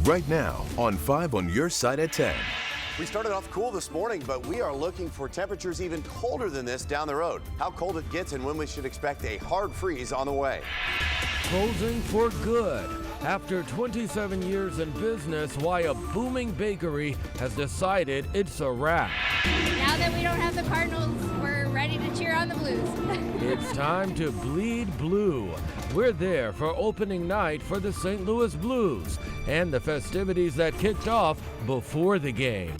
right now on 5 on your side at 10. We started off cool this morning, but we are looking for temperatures even colder than this down the road. How cold it gets and when we should expect a hard freeze on the way. Closing for good. After 27 years in business, why a booming bakery has decided it's a wrap. Now that we don't have the Cardinals, we're ready to cheer on the Blues. It's time to bleed blue. We're there for opening night for the St. Louis Blues and the festivities that kicked off before the game.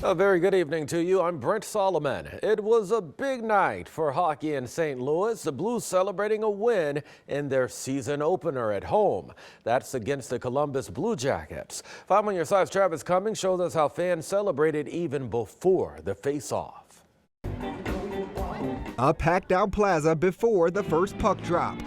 A very good evening to you. I'm Brent Solomon. It was a big night for hockey in St. Louis. The Blues celebrating a win in their season opener at home. That's against the Columbus Blue Jackets. 5 on your side's Travis Cummings shows us how fans celebrated even before the face-off. A packed-out plaza before the first puck drop.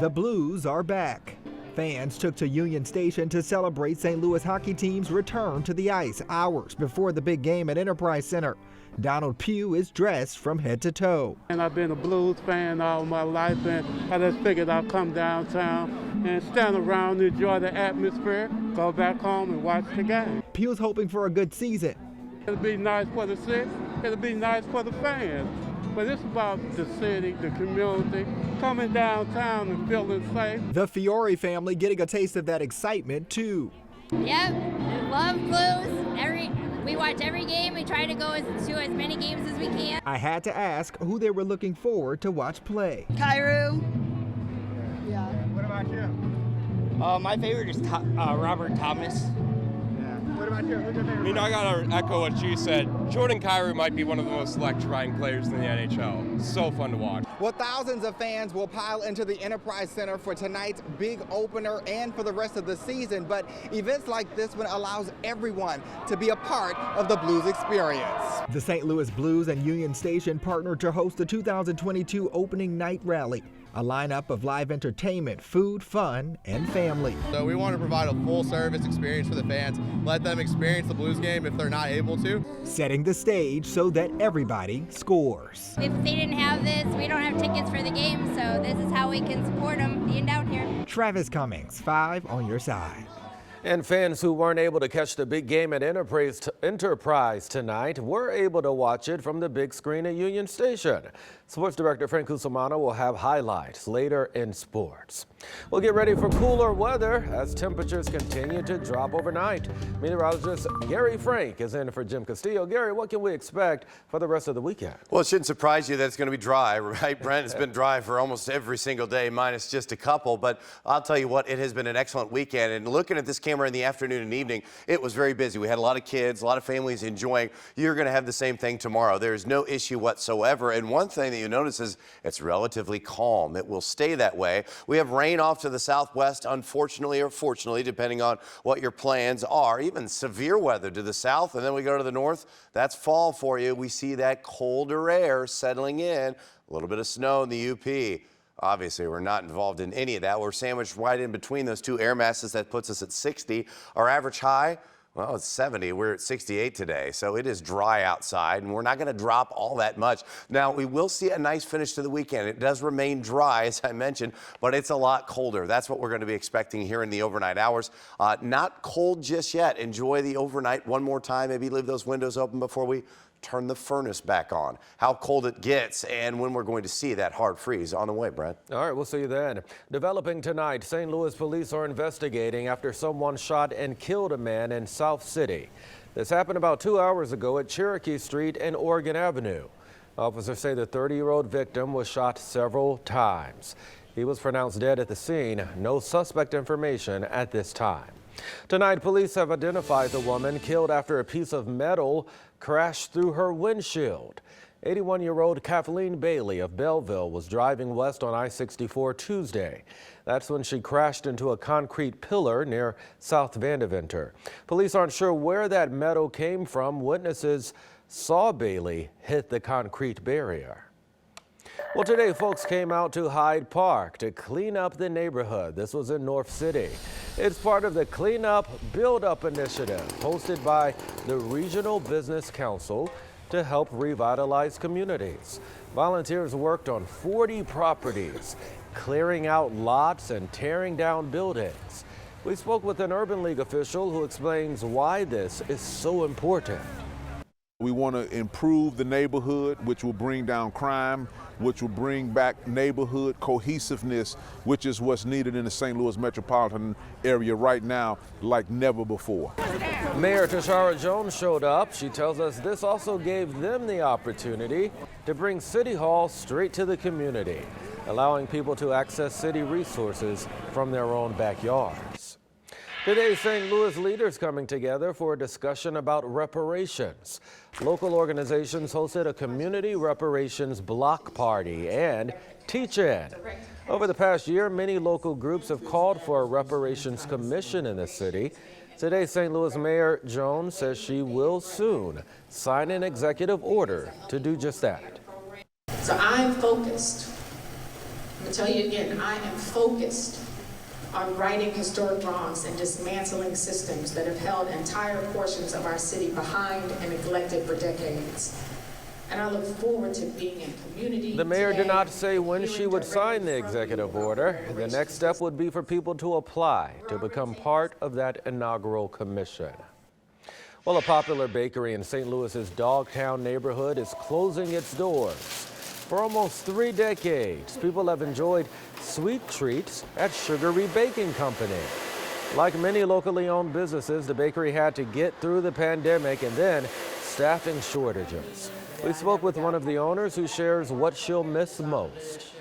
The Blues are back. Fans took to Union Station to celebrate St. Louis hockey team's return to the ice hours before the big game at Enterprise Center. Donald Pugh is dressed from head to toe. And I've been a Blues fan all my life, and I just figured I'd come downtown and stand around, enjoy the atmosphere, go back home and watch the game. Pugh's hoping for a good season. It'll be nice for the city, it'll be nice for the fans. But it's about the city, the community, coming downtown and feeling safe. The Fiore family getting a taste of that excitement, too. Yep, love Blues. We watch every game. We try to go to as many games as we can. I had to ask who they were looking forward to watch play. Cairo. Yeah. What about you? My favorite is Robert Thomas. What about you? Who's your favorite? You know, I gotta echo what you said. Jordan Kyrou might be one of the most electrifying players in the NHL. So fun to watch. Well, thousands of fans will pile into the Enterprise Center for tonight's big opener and for the rest of the season. But events like this one allows everyone to be a part of the Blues experience. The St. Louis Blues and Union Station partnered to host the 2022 opening night rally. A lineup of live entertainment, food, fun, and family. So we want to provide a full-service experience for the fans, let them experience the Blues game if they're not able to. Setting the stage so that everybody scores. If they didn't have this, we don't have tickets for the game, so this is how we can support them being down here. Travis Cummings, 5 on your side. And fans who weren't able to catch the big game at Enterprise tonight were able to watch it from the big screen at Union Station. Sports director Frank Cusimano will have highlights later in sports. We'll get ready for cooler weather as temperatures continue to drop overnight. Meteorologist Gary Frank is in for Jim Castillo. Gary, what can we expect for the rest of the weekend? Well, it shouldn't surprise you that it's going to be dry, right, Brent? It's been dry for almost every single day, minus just a couple. But I'll tell you what, it has been an excellent weekend. And looking at this camera in the afternoon and evening, it was very busy. We had a lot of kids, a lot of families enjoying. You're going to have the same thing tomorrow. There is no issue whatsoever. And one thing that you notice is it's relatively calm. It will stay that way. We have rain off to the southwest, unfortunately or fortunately, depending on what your plans are. Even severe weather to the south, and then we go to the north. That's fall for you. We see that colder air settling in. A little bit of snow in the UP. Obviously, we're not involved in any of that. We're sandwiched right in between those two air masses. That puts us at 60. Our average high, well, it's 70. We're at 68 today, so it is dry outside, and we're not going to drop all that much. Now, we will see a nice finish to the weekend. It does remain dry, as I mentioned, but it's a lot colder. That's what we're going to be expecting here in the overnight hours. Not cold just yet. Enjoy the overnight one more time. Maybe leave those windows open before we turn the furnace back on. How cold it gets and when we're going to see that hard freeze on the way, Brent. All right, we'll see you then. Developing tonight, St. Louis police are investigating after someone shot and killed a man in South City. This happened about 2 hours ago at Cherokee Street and Oregon Avenue. Officers say the 30-year-old victim was shot several times. He was pronounced dead at the scene. No suspect information at this time. Tonight, police have identified the woman killed after a piece of metal crashed through her windshield. 81-year-old Kathleen Bailey of Belleville was driving west on I-64 Tuesday. That's when she crashed into a concrete pillar near South Vandeventer. Police aren't sure where that metal came from. Witnesses saw Bailey hit the concrete barrier. Well, today folks came out to Hyde Park to clean up the neighborhood. This was in North City. It's part of the Clean Up, Build Up initiative hosted by the Regional Business Council to help revitalize communities. Volunteers worked on 40 properties, clearing out lots and tearing down buildings. We spoke with an Urban League official who explains why this is so important. We want to improve the neighborhood, which will bring down crime, which will bring back neighborhood cohesiveness, which is what's needed in the St. Louis metropolitan area right now like never before. Mayor Tashara Jones showed up. She tells us this also gave them the opportunity to bring City Hall straight to the community, allowing people to access city resources from their own backyards. Today, St. Louis leaders coming together for a discussion about reparations. Local organizations hosted a community reparations block party and teach-in. Over the past year, many local groups have called for a reparations commission in the city. Today, St. Louis Mayor Jones says she will soon sign an executive order to do just that. So I'm focused. I'm going to tell you again, I am focused on righting historic wrongs and dismantling systems that have held entire portions of our city behind and neglected for decades. And I look forward to being in community. The mayor did not say when she would sign the executive order. The next step would be for people to apply to become part of that inaugural commission. Well, a popular bakery in St. Louis's Dogtown neighborhood is closing its doors. For almost 3 decades, people have enjoyed sweet treats at Sugary Baking Company. Like many locally owned businesses, the bakery had to get through the pandemic and then staffing shortages. We spoke with one of the owners who shares what she'll miss most.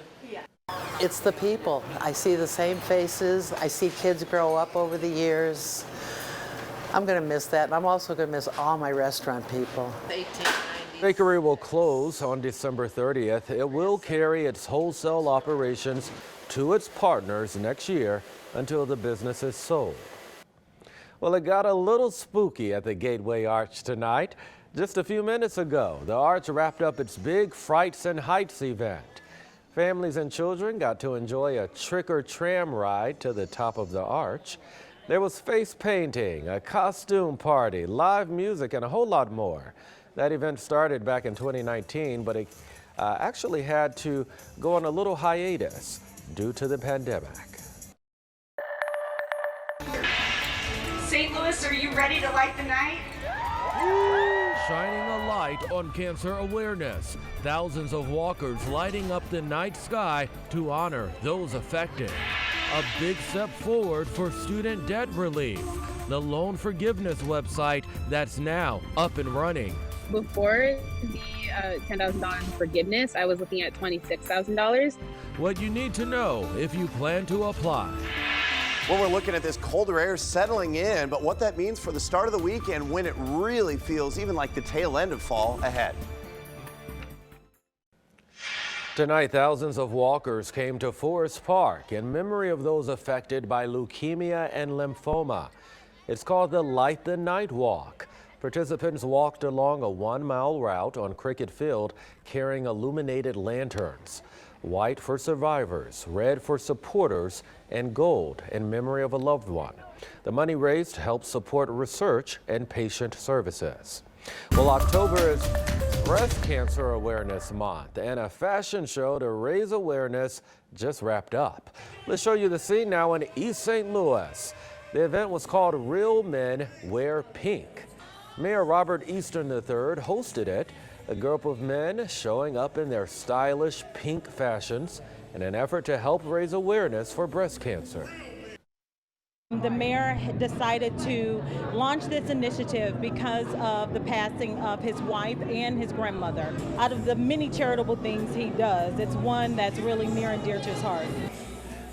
It's the people. I see the same faces. I see kids grow up over the years. I'm going to miss that, and I'm also going to miss all my restaurant people. The bakery will close on December 30th. It will carry its wholesale operations to its partners next year until the business is sold. Well, it got a little spooky at the Gateway Arch tonight. Just a few minutes ago, the Arch wrapped up its big Frights and Heights event. Families and children got to enjoy a trick-or-tram ride to the top of the Arch. There was face painting, a costume party, live music, and a whole lot more. That event started back in 2019, but it actually had to go on a little hiatus due to the pandemic. St. Louis, are you ready to light the night? Shining a light on cancer awareness. Thousands of walkers lighting up the night sky to honor those affected. A big step forward for student debt relief. The loan forgiveness website that's now up and running. Before the $10,000 forgiveness, I was looking at $26,000. What you need to know if you plan to apply. Well, we're looking at this colder air settling in, but what that means for the start of the weekend when it really feels even like the tail end of fall ahead. Tonight, thousands of walkers came to Forest Park in memory of those affected by leukemia and lymphoma. It's called the Light the Night Walk. Participants walked along a 1-mile route on Cricket Field carrying illuminated lanterns. White for survivors, red for supporters, and gold in memory of a loved one. The money raised helps support research and patient services. Well, October is Breast Cancer Awareness Month, and a fashion show to raise awareness just wrapped up. Let's show you the scene now in East St. Louis. The event was called Real Men Wear Pink. Mayor Robert Easton III hosted it, a group of men showing up in their stylish pink fashions in an effort to help raise awareness for breast cancer. The mayor decided to launch this initiative because of the passing of his wife and his grandmother. Out of the many charitable things he does, it's one that's really near and dear to his heart.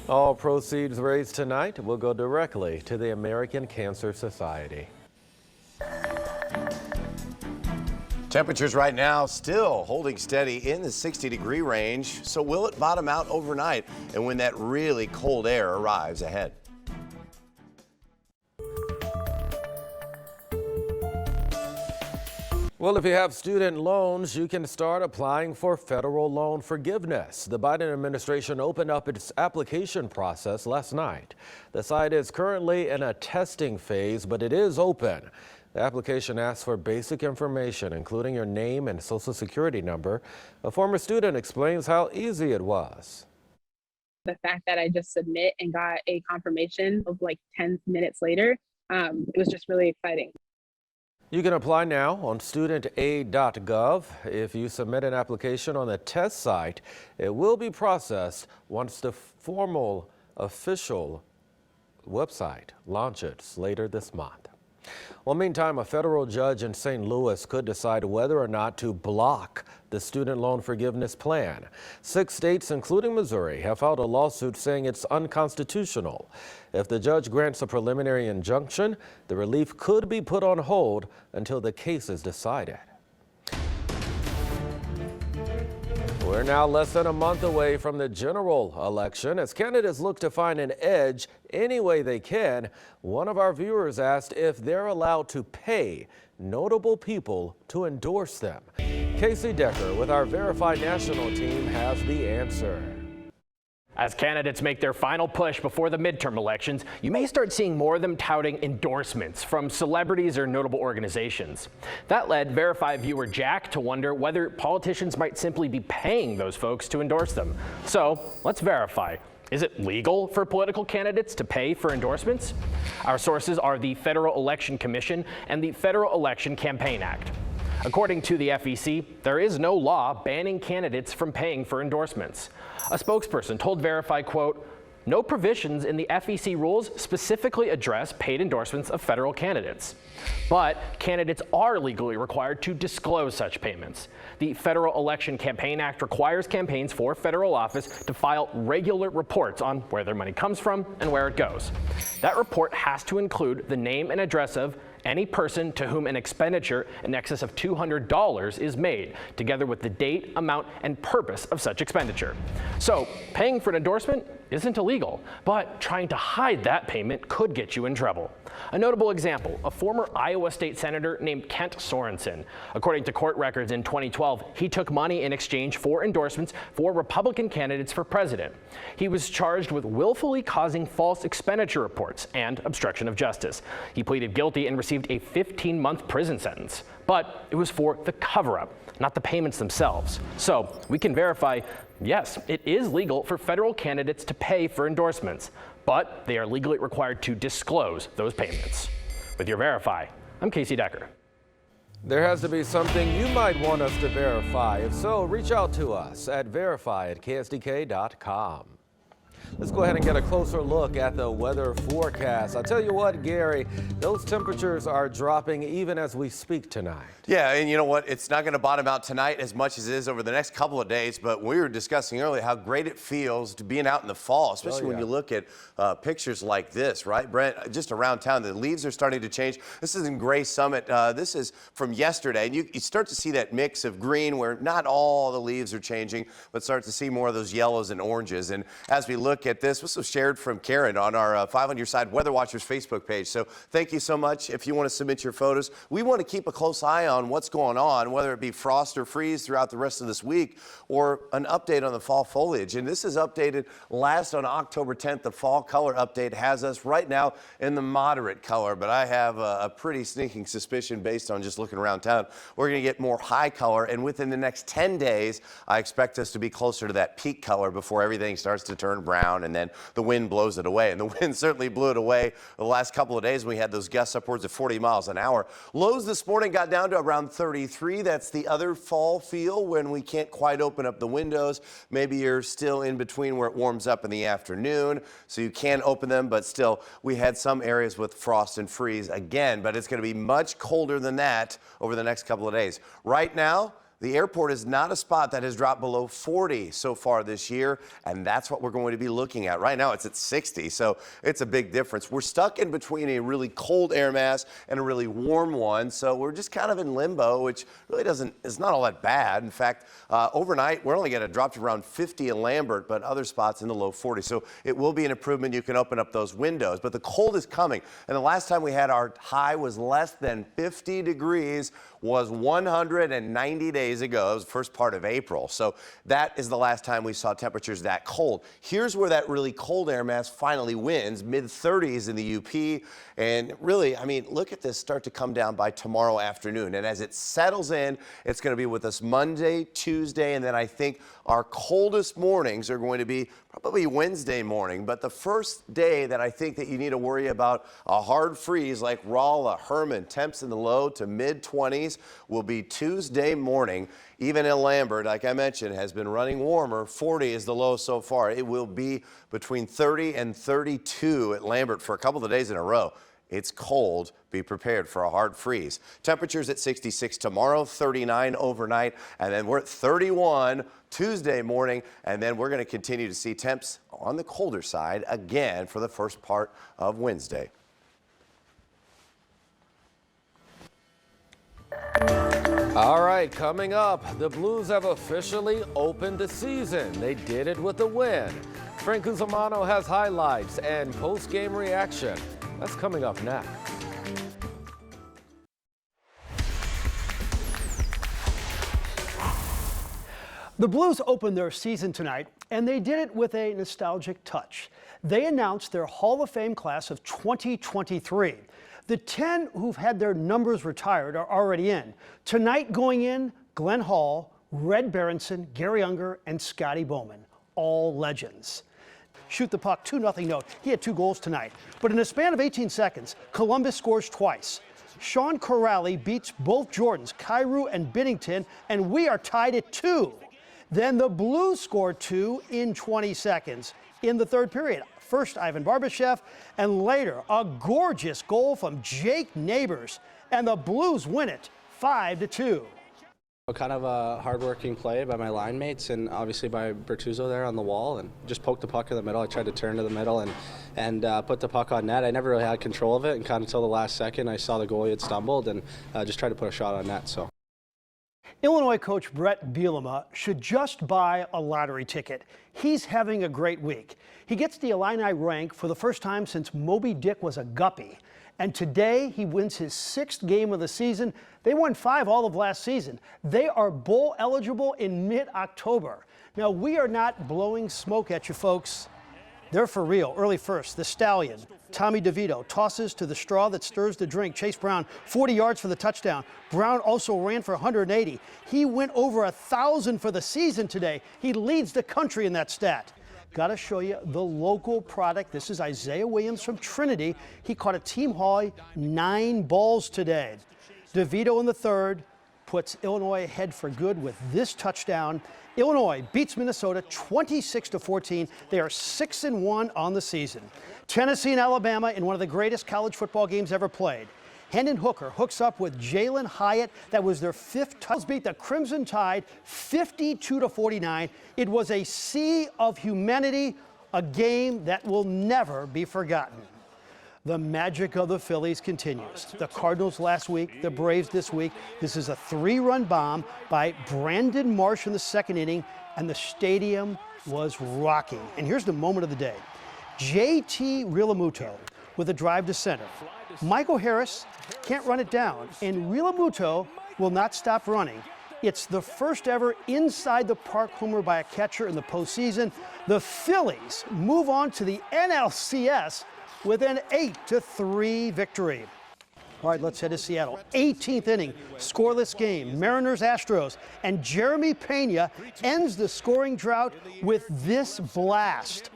All proceeds raised tonight will go directly to the American Cancer Society. Temperatures right now still holding steady in the 60-degree range. So will it bottom out overnight and when that really cold air arrives ahead? Well, if you have student loans, you can start applying for federal loan forgiveness. The Biden administration opened up its application process last night. The site is currently in a testing phase, but it is open. The application asks for basic information, including your name and social security number. A former student explains how easy it was. The fact that I just submit and got a confirmation of like 10 minutes later, it was just really exciting. You can apply now on studentaid.gov. If you submit an application on the test site, it will be processed once the formal official website launches later this month. Well, meantime, a federal judge in St. Louis could decide whether or not to block the student loan forgiveness plan. 6 states, including Missouri, have filed a lawsuit saying it's unconstitutional. If the judge grants a preliminary injunction, the relief could be put on hold until the case is decided. We're now less than a month away from the general election. As candidates look to find an edge any way they can, one of our viewers asked if they're allowed to pay notable people to endorse them. Casey Decker with our Verified National team has the answer. As candidates make their final push before the midterm elections, you may start seeing more of them touting endorsements from celebrities or notable organizations. That led Verified viewer Jack to wonder whether politicians might simply be paying those folks to endorse them. So let's verify. Is it legal for political candidates to pay for endorsements? Our sources are the Federal Election Commission and the Federal Election Campaign Act. According to the FEC, there is no law banning candidates from paying for endorsements. A spokesperson told Verify, quote, "No provisions in the FEC rules specifically address paid endorsements of federal candidates. But candidates are legally required to disclose such payments. The Federal Election Campaign Act requires campaigns for federal office to file regular reports on where their money comes from and where it goes. That report has to include the name and address of any person to whom an expenditure in excess of $200 is made, together with the date, amount, and purpose of such expenditure. So paying for an endorsement isn't illegal, but trying to hide that payment could get you in trouble. A notable example, a former Iowa state senator named Kent Sorensen. According to court records in 2012, he took money in exchange for endorsements for Republican candidates for president. He was charged with willfully causing false expenditure reports and obstruction of justice. He pleaded guilty and received a 15-month prison sentence. But it was for the cover-up, not the payments themselves. So we can verify, yes, it is legal for federal candidates to pay for endorsements, but they are legally required to disclose those payments. With your Verify, I'm Casey Decker. There has to be something you might want us to verify. If so, reach out to us at verify@ksdk.com. Let's go ahead and get a closer look at the weather forecast. I'll tell you what, Gary, those temperatures are dropping even as we speak tonight. Yeah, and you know what? It's not going to bottom out tonight as much as it is over the next couple of days, but we were discussing earlier how great it feels to being out in the fall, especially when you look at pictures like this, right, Brent? Just around town, the leaves are starting to change. This is in Gray Summit. This is from yesterday, and you start to see that mix of green where not all the leaves are changing, but start to see more of those yellows and oranges. And as we look at this was shared from Karen on our 5 on Your Side Weather Watchers Facebook page. So thank you so much. If you want to submit your photos, we want to keep a close eye on what's going on, whether it be frost or freeze throughout the rest of this week, or an update on the fall foliage. And this is updated last on October 10th. The fall color update has us right now in the moderate color, but I have a pretty sneaking suspicion based on just looking around town, we're going to get more high color. And within the next 10 days, I expect us to be closer to that peak color before everything starts to turn brown and then the wind blows it away. And the wind certainly blew it away the last couple of days. We had those gusts upwards of 40 miles an hour. Lows this morning got down to around 33. That's the other fall feel when we can't quite open up the windows. Maybe you're still in between where it warms up in the afternoon, so you can open them, but still we had some areas with frost and freeze again, but it's going to be much colder than that over the next couple of days. Right now, the airport is not a spot that has dropped below 40 so far this year, and that's what we're going to be looking at. Right now, it's at 60, so it's a big difference. We're stuck in between a really cold air mass and a really warm one, so we're just kind of in limbo, which really is not all that bad. In fact, overnight, we're only going to drop to around 50 in Lambert, but other spots in the low 40s. So it will be an improvement. You can open up those windows, but the cold is coming. And the last time we had our high was less than 50 degrees was 190 days days ago. It was the first part of April. So that is the last time we saw temperatures that cold. Here's where that really cold air mass finally wins, mid-30s in the UP. And really, I mean, look at this start to come down by tomorrow afternoon. And as it settles in, it's going to be with us Monday, Tuesday, and then I think our coldest mornings are going to be probably Wednesday morning. But the first day that I think that you need to worry about a hard freeze like Rolla, Herman, temps in the low to mid-20s will be Tuesday morning. Even in Lambert, like I mentioned, has been running warmer. 40 is the low so far. It will be between 30 and 32 at Lambert for a couple of days in a row. It's cold. Be prepared for a hard freeze. Temperatures at 66 tomorrow, 39 overnight, and then we're at 31 Tuesday morning, and then we're going to continue to see temps on the colder side again for the first part of Wednesday. All right, coming up, the Blues have officially opened the season. They did it with a win. Frank Cusimano has highlights and post-game reaction. That's coming up next. The Blues opened their season tonight, and they did it with a nostalgic touch. They announced their Hall of Fame class of 2023. The 10 who've had their numbers retired are already in. Tonight going in, Glenn Hall, Red Berenson, Gary Unger, and Scotty Bowman, all legends. Shoot the puck, 2-0 note. He had 2 goals tonight. But in a span of 18 seconds, Columbus scores twice. Sean Corrali beats both Jordans, Kyrou and Binnington, and we are tied at 2. Then the Blues scored 2 in 20 seconds in the third period. First, Ivan Barbashev, and later, a gorgeous goal from Jake Neighbors. And the Blues win it 5-2. Kind of a hard-working play by my line mates and obviously by Bertuzzo there on the wall, and just poked the puck in the middle. I tried to turn to the middle and put the puck on net. I never really had control of it, and kind of until the last second I saw the goalie had stumbled and just tried to put a shot on net. So. Illinois coach Brett Bielema should just buy a lottery ticket. He's having a great week. He gets the Illini rank for the first time since Moby Dick was a guppy. And today he wins his 6th game of the season. They won 5 all of last season. They are bowl eligible in mid-October. Now, we are not blowing smoke at you, folks. They're for real. Early first, the Stallion, Tommy DeVito, tosses to the straw that stirs the drink. Chase Brown, 40 yards for the touchdown. Brown also ran for 180. He went over 1,000 for the season today. He leads the country in that stat. Got to show you the local product. This is Isaiah Williams from Trinity. He caught a team high 9 balls today. DeVito in the third puts Illinois ahead for good with this touchdown. Illinois beats Minnesota 26-14. They are 6-1 on the season. Tennessee and Alabama in one of the greatest college football games ever played. Hendon Hooker hooks up with Jalen Hyatt. That was their 5th touchdown. Beat the Crimson Tide 52-49. It was a sea of humanity, a game that will never be forgotten. The magic of the Phillies continues. The Cardinals last week, the Braves this week. This is a 3-run bomb by Brandon Marsh in the 2nd inning, and the stadium was rocking. And here's the moment of the day. JT Realmuto with a drive to center. Michael Harris can't run it down, and Realmuto will not stop running. It's the first ever inside the park homer by a catcher in the postseason. The Phillies move on to the NLCS with an 8-3 victory. All right, let's head to Seattle. 18th inning, scoreless game. Mariners, Astros, and Jeremy Pena ends the scoring drought with this blast.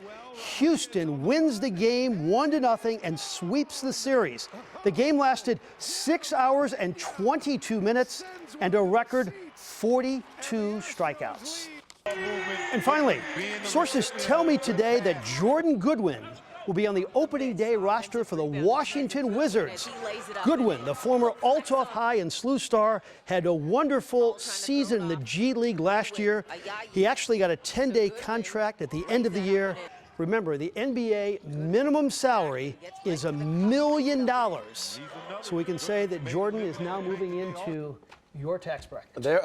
Houston wins the game 1-0 and sweeps the series. The game lasted 6 hours and 22 minutes and a record 42 strikeouts. And finally, sources tell me today that Jordan Goodwin will be on the opening day roster for the Washington Wizards. Goodwin, the former Althoff High and SLU star, had a wonderful season in the G League last year. He actually got a 10-day contract at the end of the year. Remember, the NBA minimum salary is $1 million. So we can say that Jordan is now moving into Your tax bracket. There,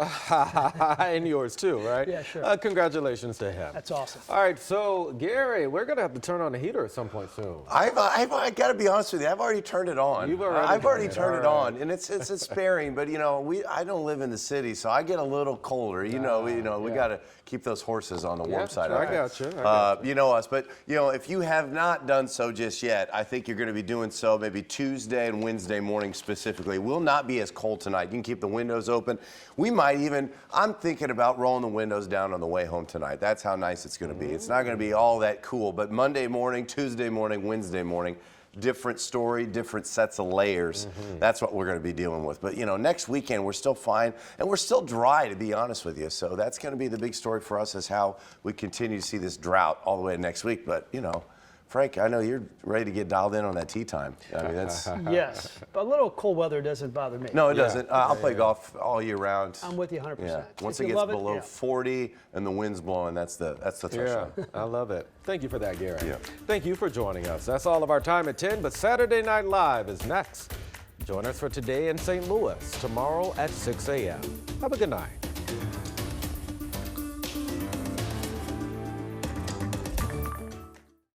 and yours too, right? Yeah, sure. Congratulations to him. That's awesome. All right, so Gary, we're gonna have to turn on the heater at some point soon. I've got to be honest with you. I've already turned it on. I've already turned it on, and it's sparing. But I don't live in the city, so I get a little colder. We got to keep those horses on the warm side. I got you. You know us, but if you have not done so just yet, I think you're going to be doing so maybe Tuesday and Wednesday morning specifically. It will not be as cold tonight. You can keep the windows open. We might even. I'm thinking about rolling the windows down on the way home tonight. That's how nice it's going to be. It's not going to be all that cool, but Monday morning, Tuesday morning, Wednesday morning. Different story, different sets of layers. That's what we're going to be dealing with. But, next weekend we're still fine and we're still dry, to be honest with you. So that's going to be the big story for us, is how we continue to see this drought all the way next week. But, Frank, I know you're ready to get dialed in on that tea time. I mean, that's Yes, but a little cold weather doesn't bother me. No, it doesn't. I'll play golf all year round. I'm with you 100%. Yeah. Once If it you gets love below 40 and the wind's blowing, that's the threshold. Yeah, I love it. Thank you for that, Gary. Yeah. Thank you for joining us. That's all of our time at 10, but Saturday Night Live is next. Join us for Today in St. Louis tomorrow at 6 a.m. Have a good night.